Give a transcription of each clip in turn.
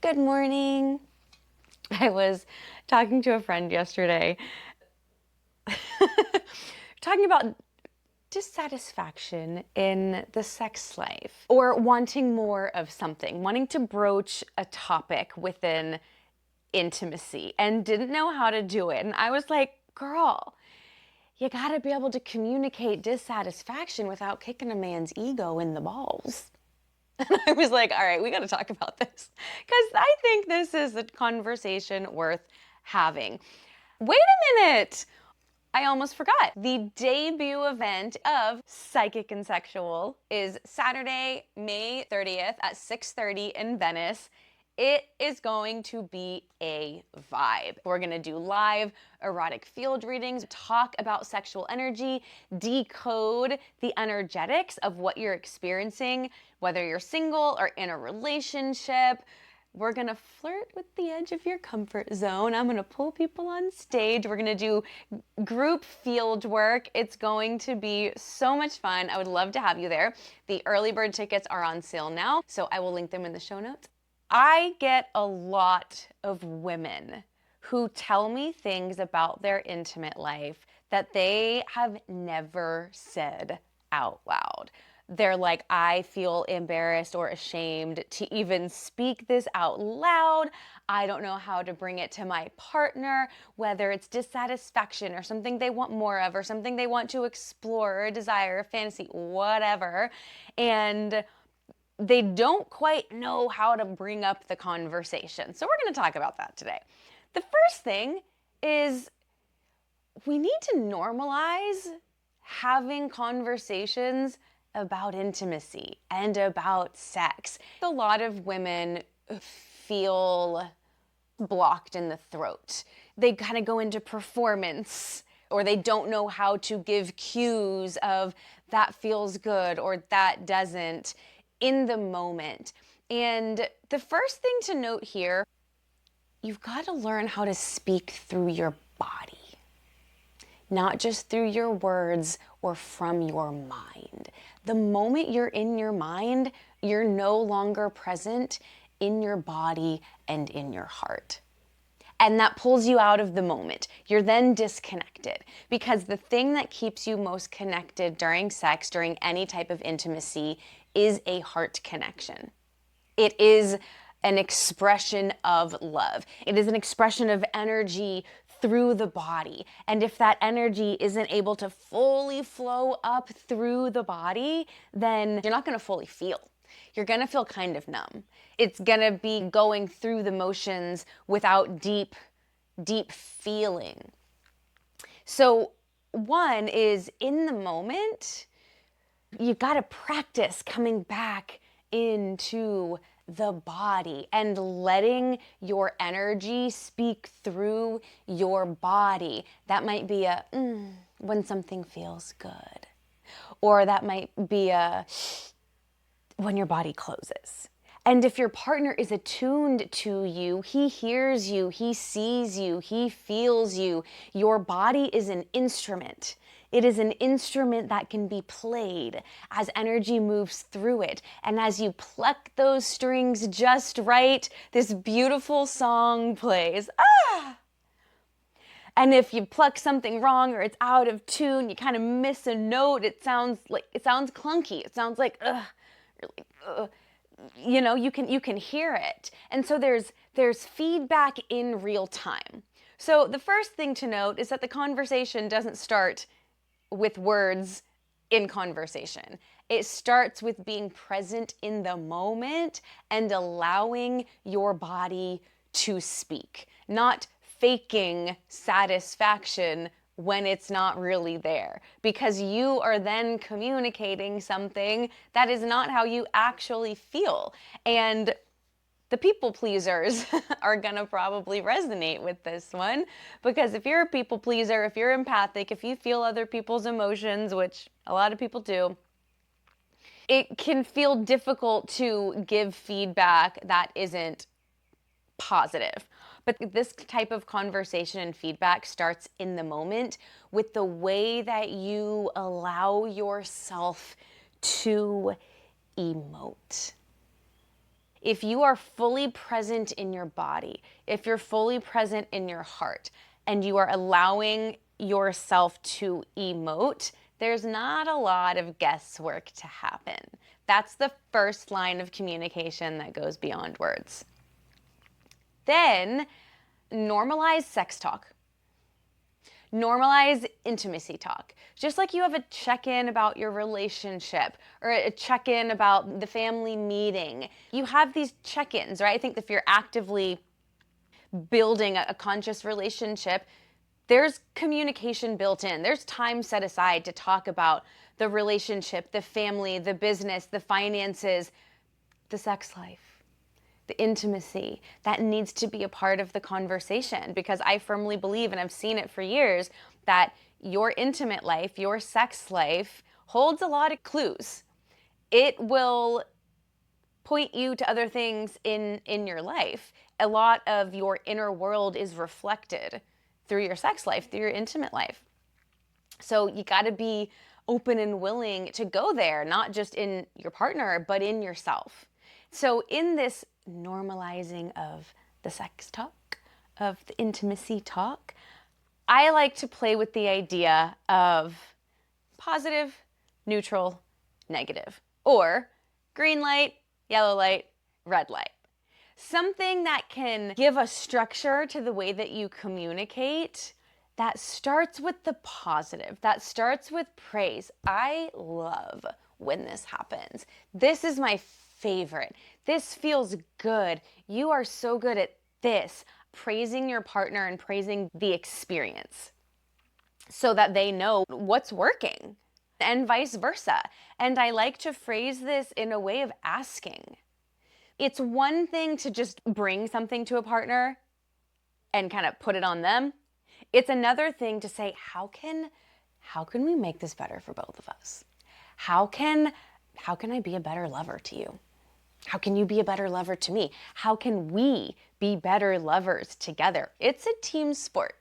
Good morning. I was talking to a friend yesterday, talking about dissatisfaction in the sex life or wanting more of something, wanting to broach a topic within intimacy and didn't know how to do it. And I was like, girl, you gotta be able to communicate dissatisfaction without kicking a man's ego in the balls. And I was like, all right, we got to talk about this because I think this is a conversation worth having. Wait a minute. I almost forgot. The debut event of Psychic and Sexual is Saturday, May 30th at 6:30 in Venice. It is going to be a vibe. We're going to do live erotic field readings, talk about sexual energy, decode the energetics of what you're experiencing, whether you're single or in a relationship. We're gonna flirt with the edge of your comfort zone. I'm gonna pull people on stage. We're gonna do group field work. It's going to be so much fun. I would love to have you there. The early bird tickets are on sale now, so I will link them in the show notes. I get a lot of women who tell me things about their intimate life that they have never said out loud. They're like, I feel embarrassed or ashamed to even speak this out loud. I don't know how to bring it to my partner, whether it's dissatisfaction or something they want more of or something they want to explore or desire, fantasy, whatever. And they don't quite know how to bring up the conversation. So we're going to talk about that today. The first thing is we need to normalize having conversations about intimacy and about sex. A lot of women feel blocked in the throat. They kind of go into performance, or they don't know how to give cues of that feels good or that doesn't in the moment. And the first thing to note here, you've got to learn how to speak through your body, not just through your words or from your mind. The moment you're in your mind, you're no longer present in your body and in your heart. And that pulls you out of the moment. You're then disconnected because the thing that keeps you most connected during sex, during any type of intimacy, is a heart connection. It is an expression of love. It is an expression of energy through the body. And if that energy isn't able to fully flow up through the body, then you're not going to fully feel. You're going to feel kind of numb. It's going to be going through the motions without deep feeling. So one is in the moment, you got to practice coming back into the body and letting your energy speak through your body. That might be a when something feels good, or that might be a when your body closes. And if your partner is attuned to you, he hears you, he sees you, he feels you. Your body is an instrument. It is an instrument that can be played as energy moves through it. And as you pluck those strings just right, this beautiful song plays. Ah! And if you pluck something wrong or it's out of tune, you kind of miss a note, it sounds clunky. It sounds like, ugh. You're like, ugh. You know, you can hear it. And so there's feedback in real time. So the first thing to note is that the conversation doesn't start with words in conversation. It starts with being present in the moment and allowing your body to speak, not faking satisfaction when it's not really there, because you are then communicating something that is not how you actually feel. And the people pleasers are gonna probably resonate with this one, because if you're a people pleaser, if you're empathic, if you feel other people's emotions, which a lot of people do, it can feel difficult to give feedback that isn't positive. But this type of conversation and feedback starts in the moment with the way that you allow yourself to emote. If you are fully present in your body, if you're fully present in your heart, and you are allowing yourself to emote, there's not a lot of guesswork to happen. That's the first line of communication that goes beyond words. Then normalize sex talk. Normalize intimacy talk. Just like you have a check-in about your relationship or a check-in about the family meeting, you have these check-ins, right? I think if you're actively building a conscious relationship, there's communication built in. There's time set aside to talk about the relationship, the family, the business, the finances, the sex life, the intimacy. That needs to be a part of the conversation, because I firmly believe, and I've seen it for years, that your intimate life, your sex life holds a lot of clues. It will point you to other things in your life. A lot of your inner world is reflected through your sex life, through your intimate life. So you got to be open and willing to go there, not just in your partner, but in yourself. So in this normalizing of the sex talk, of the intimacy talk, I like to play with the idea of positive, neutral, negative, or green light, yellow light, red light. Something that can give a structure to the way that you communicate that starts with the positive, that starts with praise. I love when this happens. This is my favorite. This feels good. You are so good at this. Praising your partner and praising the experience so that they know what's working, and vice versa. And I like to phrase this in a way of asking. It's one thing to just bring something to a partner and kind of put it on them. It's another thing to say, how can we make this better for both of us? How can I be a better lover to you? How can you be a better lover to me? How can we be better lovers together? It's a team sport.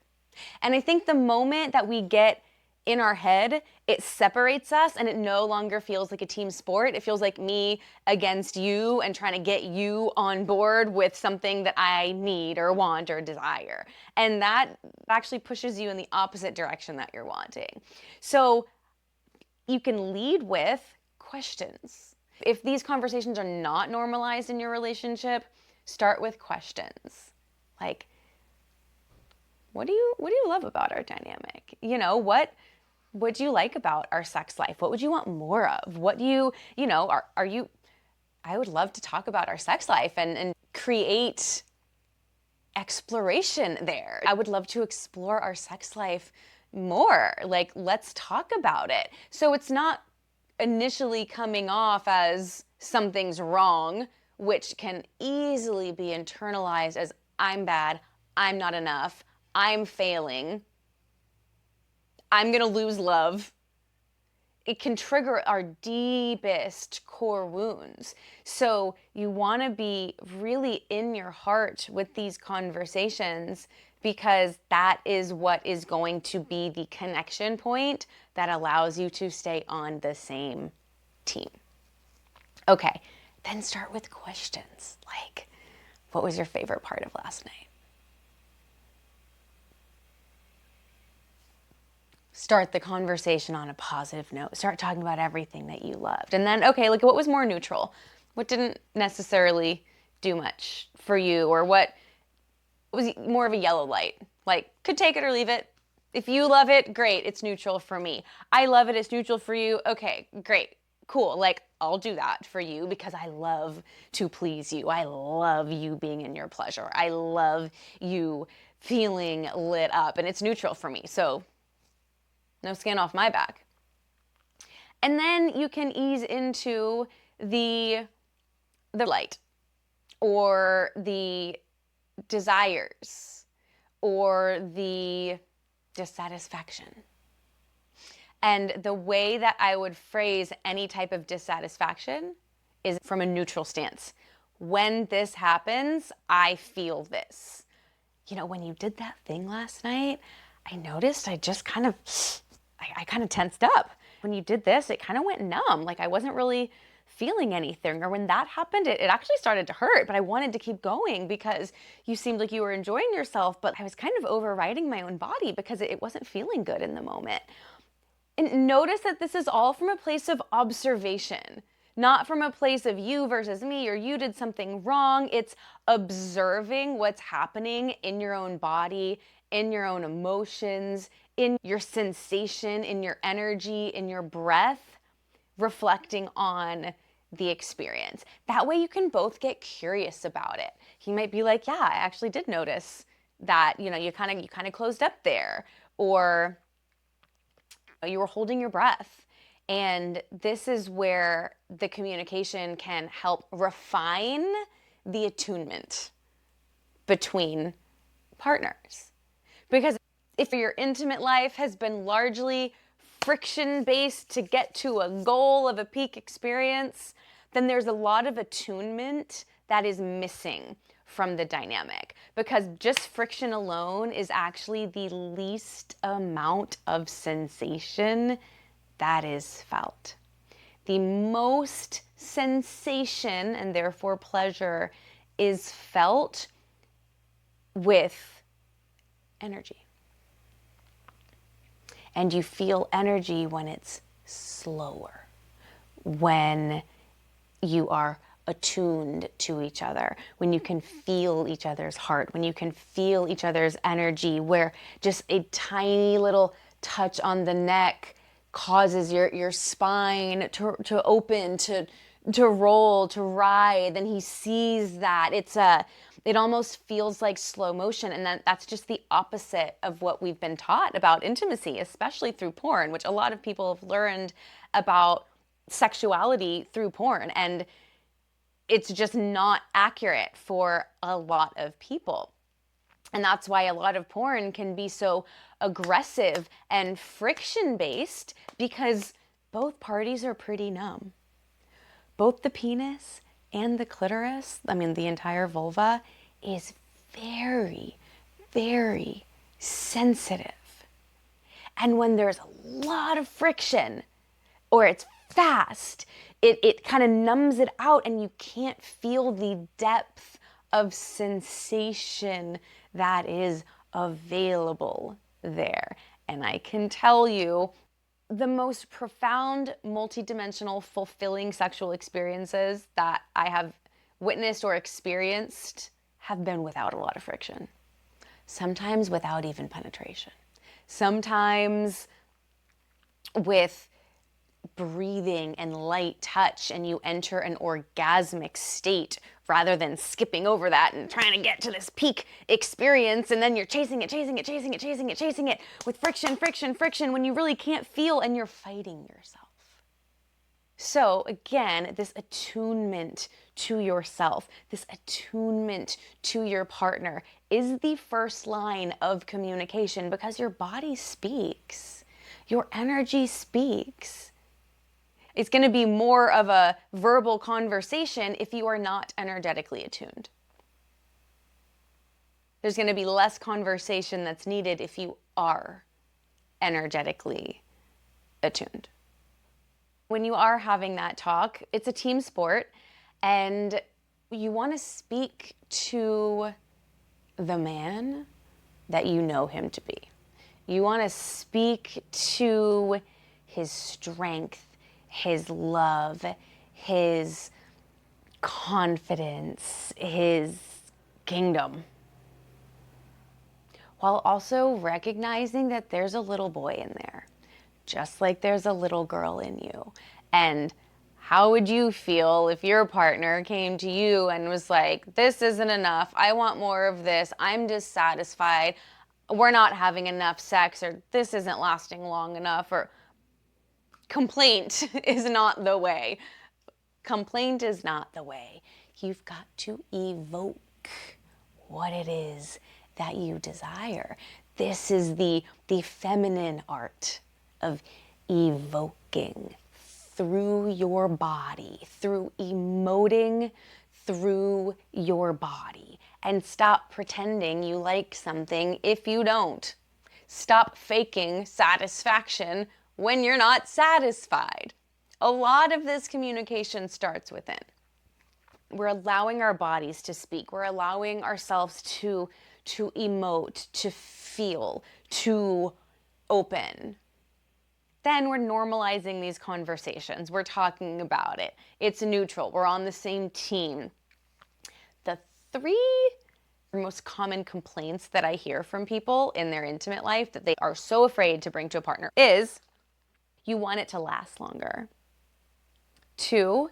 And I think the moment that we get in our head, it separates us and it no longer feels like a team sport. It feels like me against you and trying to get you on board with something that I need or want or desire. And that actually pushes you in the opposite direction that you're wanting. So you can lead with questions. If these conversations are not normalized in your relationship, start with questions. Like, what do you love about our dynamic? You know, what do you like about our sex life? What would you want more of? What do are you, I would love to talk about our sex life and create exploration there. I would love to explore our sex life more. Like, let's talk about it. So it's not initially coming off as something's wrong, which can easily be internalized as I'm bad, I'm not enough, I'm failing, I'm gonna lose love. It can trigger our deepest core wounds. So you wanna be really in your heart with these conversations, because that is what is going to be the connection point that allows you to stay on the same team. Okay, then start with questions like, what was your favorite part of last night? Start the conversation on a positive note. Start talking about everything that you loved. And then, okay, look at what was more neutral. What didn't necessarily do much for you, or what was more of a yellow light. Like, could take it or leave it. If you love it, great, it's neutral for me. I love it, it's neutral for you. Okay, great, cool. Like, I'll do that for you because I love to please you. I love you being in your pleasure. I love you feeling lit up, and it's neutral for me. So no skin off my back. And then you can ease into the light, or the desires, or the dissatisfaction. And the way that I would phrase any type of dissatisfaction is from a neutral stance. When this happens, I feel this. You know, when you did that thing last night, I noticed I just kind of tensed up. When you did this, it kind of went numb. Like, I wasn't really feeling anything. Or when that happened, it actually started to hurt, but I wanted to keep going because you seemed like you were enjoying yourself, but I was kind of overriding my own body because it wasn't feeling good in the moment. And notice that this is all from a place of observation, not from a place of you versus me or you did something wrong. It's observing what's happening in your own body, in your own emotions, in your sensation, in your energy, in your breath, reflecting on the experience. That way you can both get curious about it. He might be like, yeah, I actually did notice that, you kind of closed up there, or you were holding your breath. And this is where the communication can help refine the attunement between partners. Because if your intimate life has been largely friction based to get to a goal of a peak experience, then there's a lot of attunement that is missing from the dynamic, because just friction alone is actually the least amount of sensation that is felt. The most sensation, and therefore pleasure, is felt with energy. And you feel energy when it's slower, when you are attuned to each other, when you can feel each other's heart, when you can feel each other's energy, where just a tiny little touch on the neck causes your spine to open, to roll, to ride. Then he sees that. It almost feels like slow motion. And that's just the opposite of what we've been taught about intimacy, especially through porn, which a lot of people have learned about sexuality through porn. And it's just not accurate for a lot of people. And that's why a lot of porn can be so aggressive and friction-based, because both parties are pretty numb. Both the penis and the clitoris, the entire vulva, is very, very sensitive. And when there's a lot of friction, or it's fast, it kind of numbs it out, and you can't feel the depth of sensation that is available there. And I can tell you, the most profound, multidimensional, fulfilling sexual experiences that I have witnessed or experienced have been without a lot of friction. Sometimes without even penetration. Sometimes with breathing and light touch, and you enter an orgasmic state rather than skipping over that and trying to get to this peak experience, and then you're chasing it with friction when you really can't feel and you're fighting yourself. So again, this attunement to yourself, this attunement to your partner is the first line of communication, because your body speaks, your energy speaks. It's going to be more of a verbal conversation if you are not energetically attuned. There's going to be less conversation that's needed if you are energetically attuned. When you are having that talk, it's a team sport, and you want to speak to the man that you know him to be. You want to speak to his strength, his love, his confidence, his kingdom, while also recognizing that there's a little boy in there, just like there's a little girl in you. And how would you feel if your partner came to you and was like, this isn't enough, I want more of this, I'm dissatisfied, we're not having enough sex, or this isn't lasting long enough, or complaint is not the way. Complaint is not the way. You've got to evoke what it is that you desire. This is the feminine art of evoking through your body, through emoting through your body. And stop pretending you like something if you don't. Stop faking satisfaction when you're not satisfied. A lot of this communication starts within. We're allowing our bodies to speak. We're allowing ourselves to emote, to feel, to open. Then we're normalizing these conversations. We're talking about it. It's neutral. We're on the same team. The three most common complaints that I hear from people in their intimate life that they are so afraid to bring to a partner is, you want it to last longer. 2,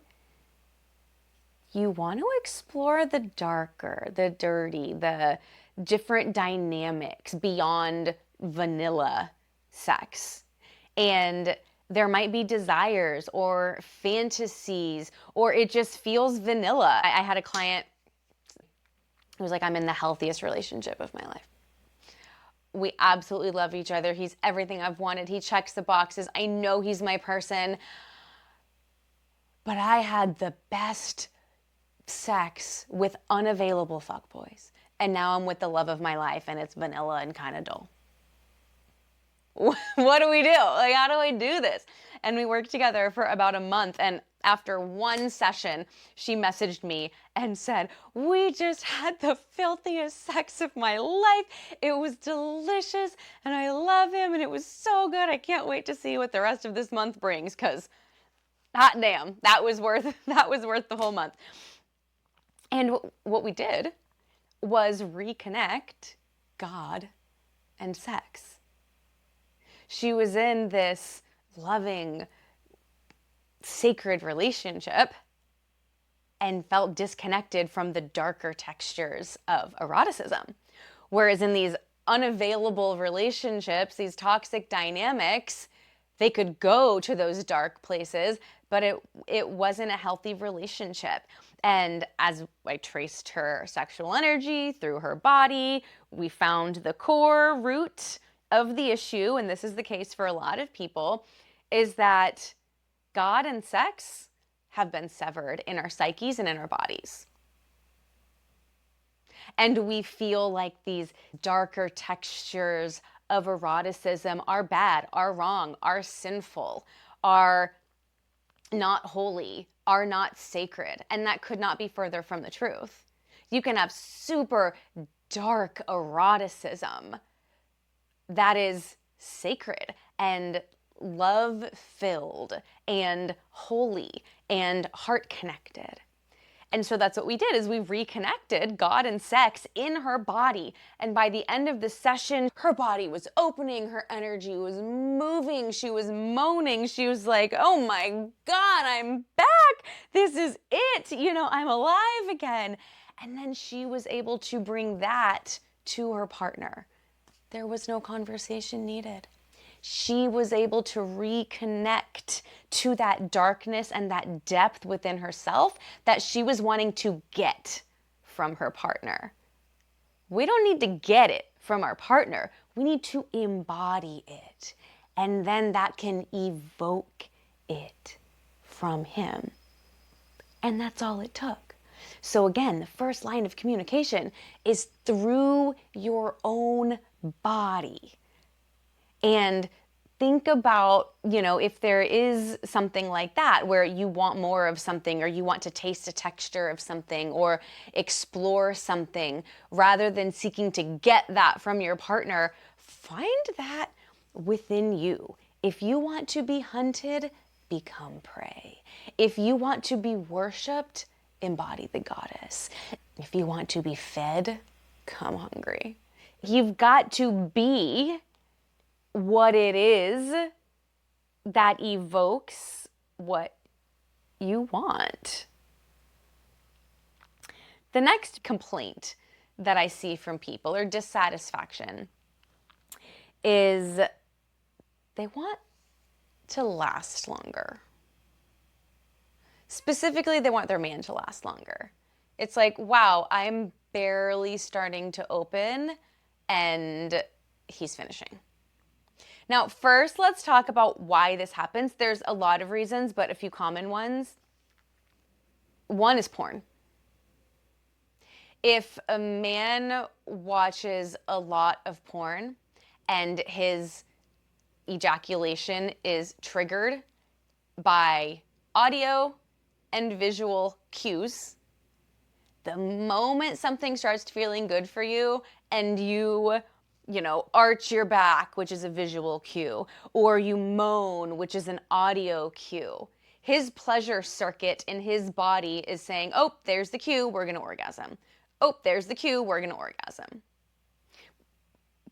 you want to explore the darker, the dirty, the different dynamics beyond vanilla sex. And there might be desires or fantasies, or it just feels vanilla. I had a client who was like, I'm in the healthiest relationship of my life. We absolutely love each other. He's everything I've wanted. He checks the boxes. I know he's my person. But I had the best sex with unavailable fuckboys. And now I'm with the love of my life and it's vanilla and kind of dull. What do we do? Like, how do I do this? And we worked together for about a month. And after one session, she messaged me and said, we just had the filthiest sex of my life. It was delicious and I love him and it was so good. I can't wait to see what the rest of this month brings, because hot damn, that was worth the whole month. And what we did was reconnect God and sex. She was in this loving, sacred relationship and felt disconnected from the darker textures of eroticism. Whereas in these unavailable relationships, these toxic dynamics, they could go to those dark places, but it wasn't a healthy relationship. And as I traced her sexual energy through her body, we found the core root of the issue, and this is the case for a lot of people, is that God and sex have been severed in our psyches and in our bodies. And we feel like these darker textures of eroticism are bad, are wrong, are sinful, are not holy, are not sacred. And that could not be further from the truth. You can have super dark eroticism that is sacred and love-filled and holy and heart-connected. And so that's what we did, is we reconnected God and sex in her body. And by the end of the session, her body was opening, her energy was moving, she was moaning. She was like, oh my God, I'm back. This is it. I'm alive again. And then she was able to bring that to her partner. There was no conversation needed. She was able to reconnect to that darkness and that depth within herself that she was wanting to get from her partner. We don't need to get it from our partner. We need to embody it. And then that can evoke it from him. And that's all it took. So again, the first line of communication is through your own body. And think about, if there is something like that where you want more of something, or you want to taste a texture of something or explore something, rather than seeking to get that from your partner, find that within you. If you want to be hunted, become prey. If you want to be worshipped, embody the goddess. If you want to be fed, come hungry. You've got to be what it is that evokes what you want. The next complaint that I see from people, or dissatisfaction, is they want to last longer. Specifically, they want their man to last longer. It's like, wow, I'm barely starting to open and he's finishing. Now, first, let's talk about why this happens. There's a lot of reasons, but a few common ones. One is porn. If a man watches a lot of porn and his ejaculation is triggered, by audio and visual cues. The moment something starts feeling good for you and you arch your back, which is a visual cue, or you moan, which is an audio cue, his pleasure circuit in his body is saying, oh, there's the cue, we're going to orgasm. Oh, there's the cue, we're going to orgasm.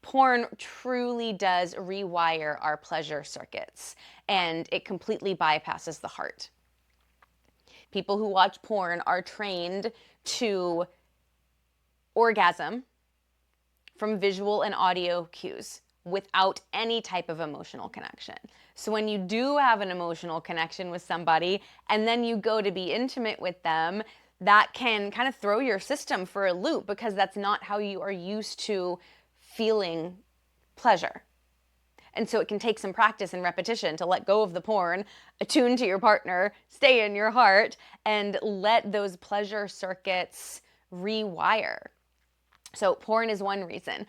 Porn truly does rewire our pleasure circuits, and it completely bypasses the heart. People who watch porn are trained to orgasm from visual and audio cues without any type of emotional connection. So when you do have an emotional connection with somebody and then you go to be intimate with them, that can kind of throw your system for a loop because that's not how you are used to feeling pleasure. And so it can take some practice and repetition to let go of the porn, attune to your partner, stay in your heart, and let those pleasure circuits rewire. So porn is one reason.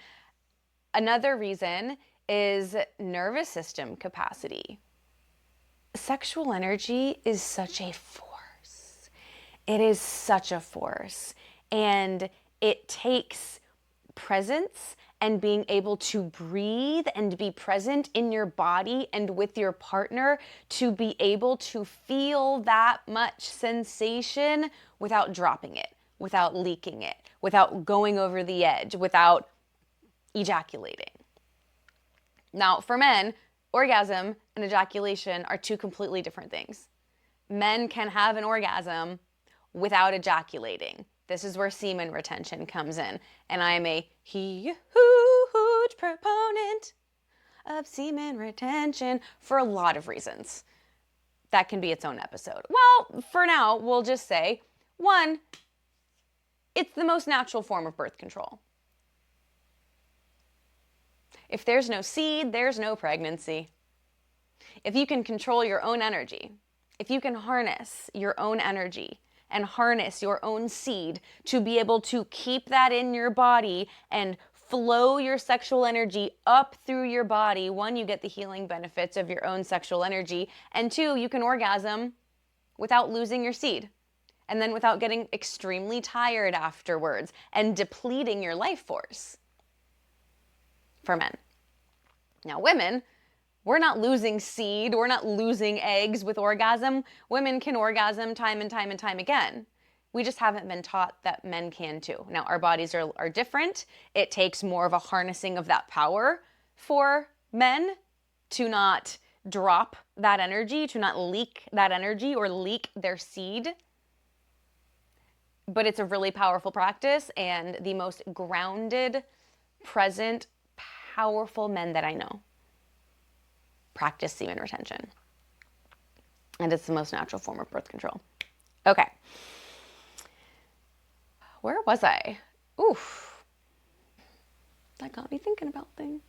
Another reason is nervous system capacity. Sexual energy is such a force. It is such a force. And it takes presence and being able to breathe and be present in your body and with your partner to be able to feel that much sensation without dropping it, without leaking it, without going over the edge, without ejaculating. Now, for men, orgasm and ejaculation are two completely different things. Men can have an orgasm without ejaculating. This is where semen retention comes in. And I am a huge proponent of semen retention for a lot of reasons. That can be its own episode. Well, for now, we'll just say, one, it's the most natural form of birth control. If there's no seed, there's no pregnancy. If you can control your own energy, if you can harness your own energy and harness your own seed to be able to keep that in your body and flow your sexual energy up through your body, one, you get the healing benefits of your own sexual energy, and two, you can orgasm without losing your seed, and then without getting extremely tired afterwards and depleting your life force. For men. Now, women, we're not losing seed, we're not losing eggs with orgasm. Women can orgasm time and time and time again. We just haven't been taught that men can too. Now, our bodies are different. It takes more of a harnessing of that power for men to not drop that energy, to not leak that energy or leak their seed. But it's a really powerful practice, and the most grounded, present, powerful men that I know practice semen retention. And it's the most natural form of birth control. Okay. Where was I? Oof. That got me thinking about things.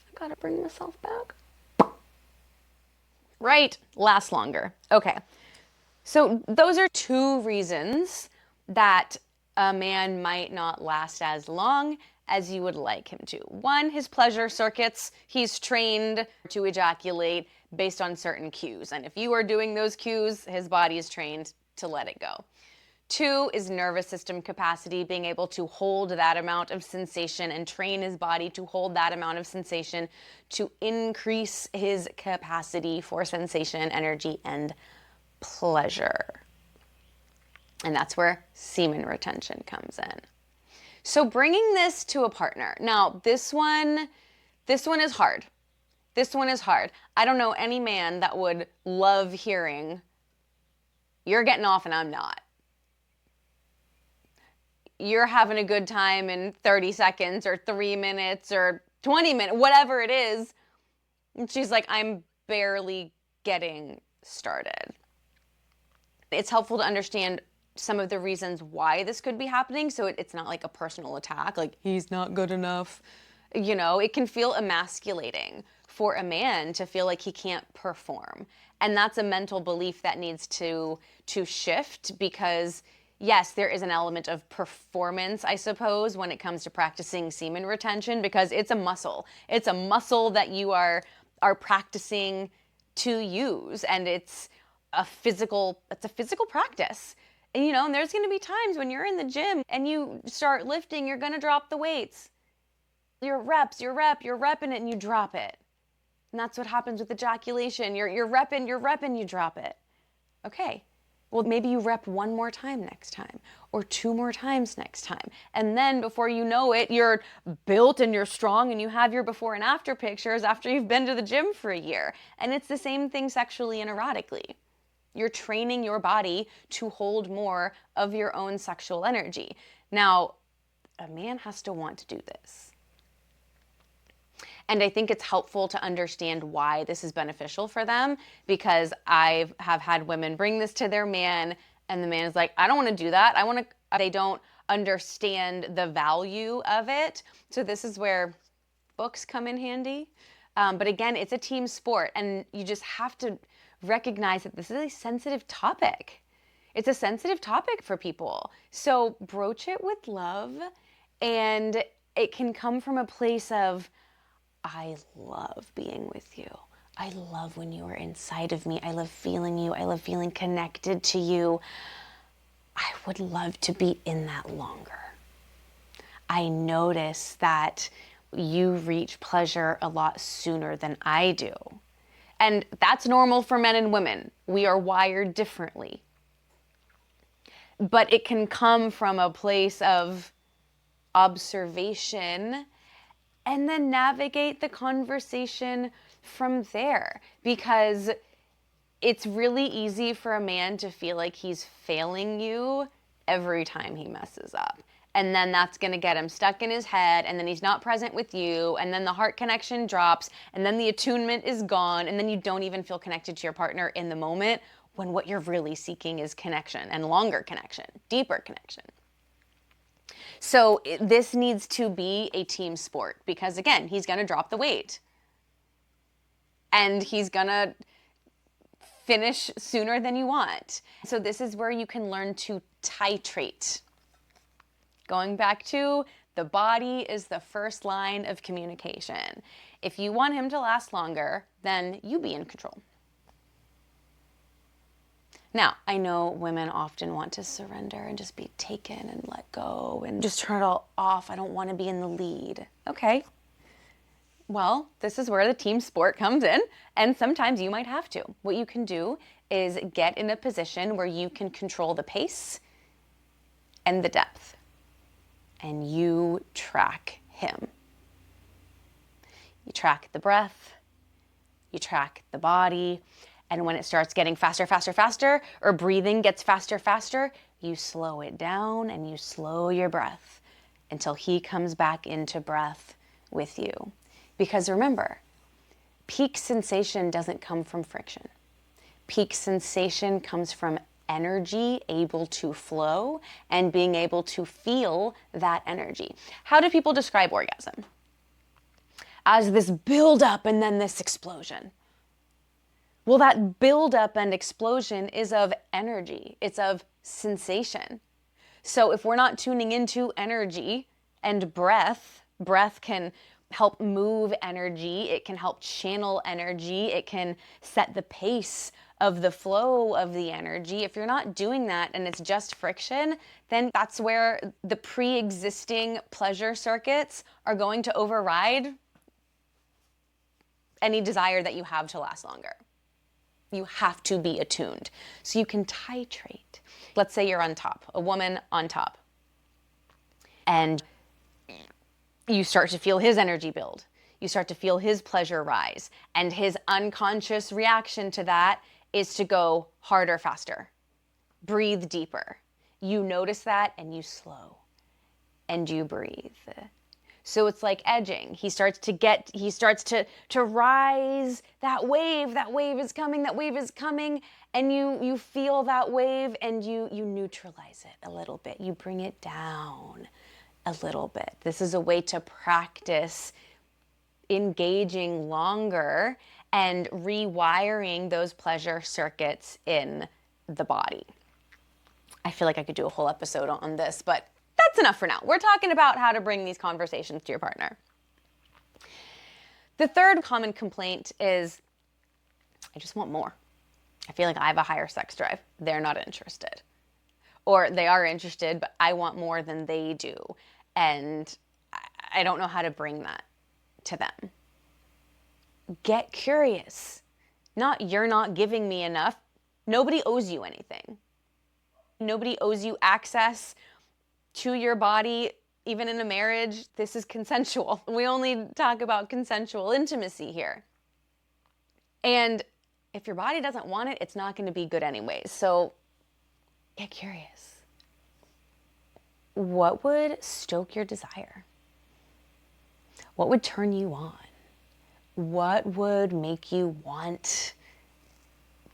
I gotta bring myself back. Right. Last longer. Okay. So those are two reasons that a man might not last as long as you would like him to. One, his pleasure circuits. He's trained to ejaculate based on certain cues. And if you are doing those cues, his body is trained to let it go. Two is nervous system capacity, being able to hold that amount of sensation and train his body to hold that amount of sensation to increase his capacity for sensation, energy, and pleasure. And that's where semen retention comes in. So bringing this to a partner. Now, this one is hard. This one is hard. I don't know any man that would love hearing, you're getting off and I'm not. You're having a good time in 30 seconds or 3 minutes or 20 minutes, whatever it is. And she's like, I'm barely getting started. It's helpful to understand some of the reasons why this could be happening, so it's not like a personal attack, like he's not good enough. You know, it can feel emasculating for a man to feel like he can't perform. And that's a mental belief that needs to shift, because yes, there is an element of performance, I suppose, when it comes to practicing semen retention, because it's a muscle. It's a muscle that you are practicing to use, and it's a physical practice. And, and there's going to be times when you're in the gym and you start lifting, you're going to drop the weights. Your reps, you're repping it and you drop it. And that's what happens with ejaculation. You're repping, you drop it. Okay. Well, maybe you rep one more time next time, or two more times next time. And then before you know it, you're built and you're strong and you have your before and after pictures after you've been to the gym for a year. And it's the same thing sexually and erotically. You're training your body to hold more of your own sexual energy. Now, a man has to want to do this. And I think it's helpful to understand why this is beneficial for them, because I have had women bring this to their man and the man is like, I don't want to do that. They don't understand the value of it. So this is where books come in handy. But again, it's a team sport, and you just have to recognize that this is a sensitive topic. It's a sensitive topic for people. So broach it with love, and it can come from a place of, I love being with you. I love when you are inside of me. I love feeling you. I love feeling connected to you. I would love to be in that longer. I notice that you reach pleasure a lot sooner than I do. And that's normal for men and women. We are wired differently. But it can come from a place of observation, and then navigate the conversation from there. Because it's really easy for a man to feel like he's failing you every time he messes up. And then that's going to get him stuck in his head, and then he's not present with you, and then the heart connection drops, and then the attunement is gone, and then you don't even feel connected to your partner in the moment, when what you're really seeking is connection, and longer connection, deeper connection. So this needs to be a team sport, because again, he's going to drop the weight and he's going to finish sooner than you want. So this is where you can learn to titrate. Going back to the body is the first line of communication. If you want him to last longer, then you be in control. Now, I know women often want to surrender and just be taken and let go and just turn it all off. I don't want to be in the lead. Okay. Well, this is where the team sport comes in, and sometimes you might have to. What you can do is get in a position where you can control the pace and the depth, and you track him. You track the breath, you track the body. And when it starts getting faster, faster, faster, or breathing gets faster, faster, you slow it down and you slow your breath until he comes back into breath with you. Because remember, peak sensation doesn't come from friction. Peak sensation comes from energy able to flow and being able to feel that energy. How do people describe orgasm? As this buildup and then this explosion. Well, that buildup and explosion is of energy. It's of sensation. So if we're not tuning into energy and breath can help move energy. It can help channel energy. It can set the pace of the flow of the energy. If you're not doing that and it's just friction, then that's where the pre-existing pleasure circuits are going to override any desire that you have to last longer. You have to be attuned. So you can titrate. Let's say you're on top, a woman on top. And you start to feel his energy build. You start to feel his pleasure rise. And his unconscious reaction to that is to go harder, faster. Breathe deeper. You notice that and you slow. And you breathe. So it's like edging. He starts to rise. That wave is coming, and you feel that wave and you neutralize it a little bit. You bring it down a little bit. This is a way to practice engaging longer and rewiring those pleasure circuits in the body. I feel like I could do a whole episode on this, but that's enough for now. We're talking about how to bring these conversations to your partner. The third common complaint is I just want more. I feel like I have a higher sex drive. They're not interested. Or they are interested, but I want more than they do. And I don't know how to bring that to them. Get curious. Not you're not giving me enough. Nobody owes you anything. Nobody owes you access to your body, even in a marriage. This is consensual. We only talk about consensual intimacy here. And if your body doesn't want it, it's not going to be good anyways. So get curious. What would stoke your desire? What would turn you on? What would make you want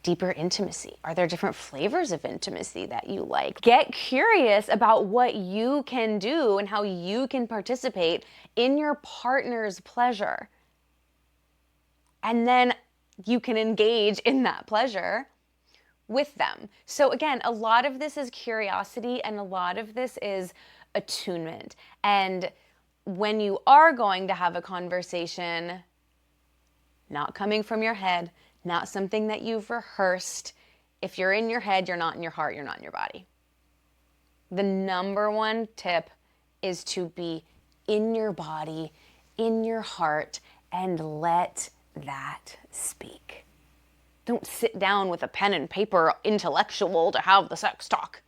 deeper intimacy? Are there different flavors of intimacy that you like? Get curious about what you can do and how you can participate in your partner's pleasure. And then you can engage in that pleasure with them. So again, a lot of this is curiosity and a lot of this is attunement. And when you are going to have a conversation, not coming from your head, not something that you've rehearsed. If you're in your head, you're not in your heart, you're not in your body. The number one tip is to be in your body, in your heart, and let that speak. Don't sit down with a pen and paper intellectual to have the sex talk.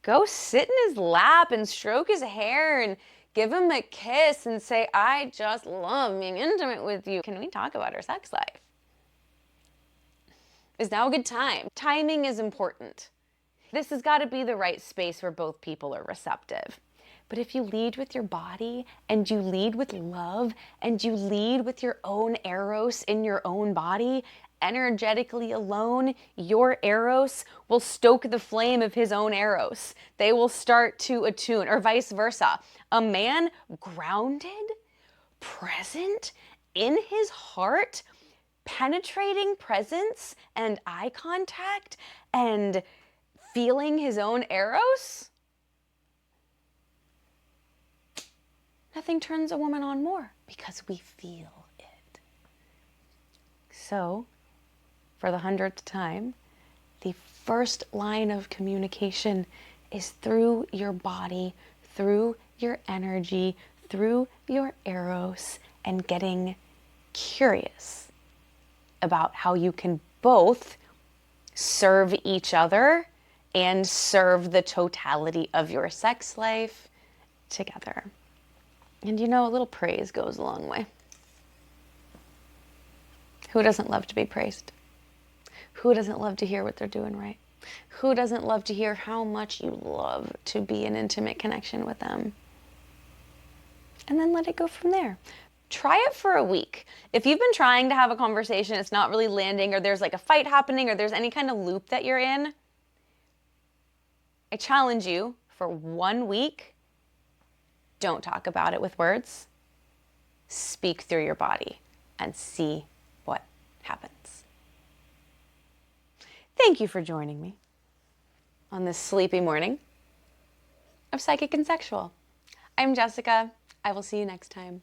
Go sit in his lap and stroke his hair and give him a kiss and say, I just love being intimate with you. Can we talk about our sex life? Is now a good time? Timing is important. This has got to be the right space where both people are receptive. But if you lead with your body and you lead with love and you lead with your own eros in your own body, energetically alone, your eros will stoke the flame of his own eros. They will start to attune, or vice versa. A man grounded, present, in his heart, penetrating presence and eye contact and feeling his own eros, nothing turns a woman on more because we feel it. So, for the 100th time, the first line of communication is through your body, through your energy, through your eros, and getting curious about how you can both serve each other and serve the totality of your sex life together. And you know, a little praise goes a long way. Who doesn't love to be praised? Who doesn't love to hear what they're doing right? Who doesn't love to hear how much you love to be in intimate connection with them? And then let it go from there. Try it for a week. If you've been trying to have a conversation, it's not really landing, or there's like a fight happening, or there's any kind of loop that you're in, I challenge you for 1 week, don't talk about it with words. Speak through your body and see what happens. Thank you for joining me on this sleepy morning of Psychic and Sexual. I'm Jessica. I will see you next time.